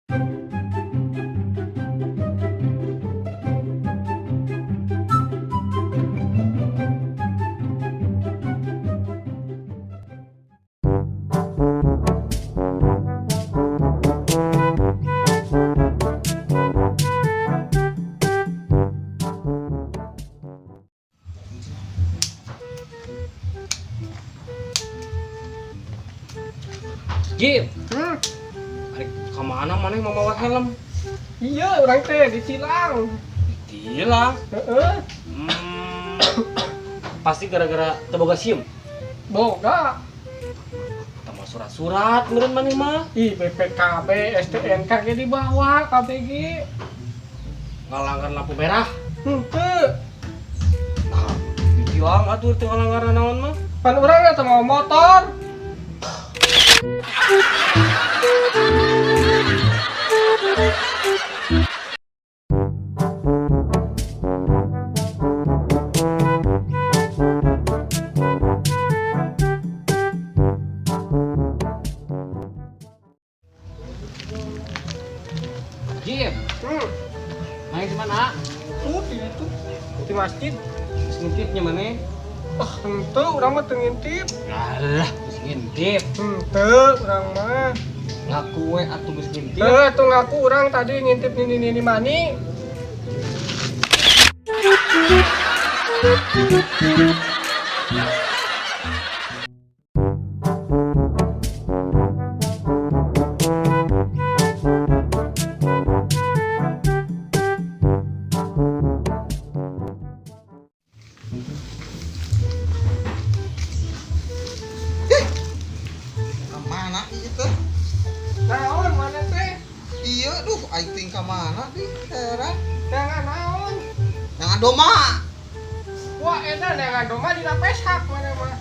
Jim, adik kemana mana mau bawa helm? Iya, orang teh di Cilang. Gila. Heeh. Pasti gara-gara teboga SIM. Boga. Tama surat-surat meureun maneh mah. Ih, BPKB, STNK ge dibawa KBG. Ngalanggar lampu merah. Henteu. Nah, dijuang atuh teu ngalanggar naon mah. Pan urang eta mau motor. Jim, main di mana? Di itu. Di masjid. Ngintipnya mana? Oh, henteu urang mah teu ngintip. Alah, geus ngintip. Henteu urang mah. Ngaku we atuh geus ngintip. Teu tuh ngaku urang tadi ngintip nini mani. Mana itu? Naon mana teh? Iya, duh, aing ting ka mana di heran. Jangan naon. Yang adoma. Wah, edan yang doma dina peshak mana mah.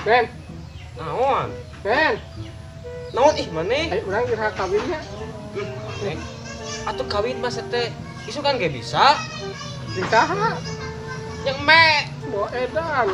Ben, Naon? Ben, Naon ih maneh? ayo urang geus kawinnya. Atuh kawin mah teh isu kan gak bisa. Di saha? Yang me. Bo edan.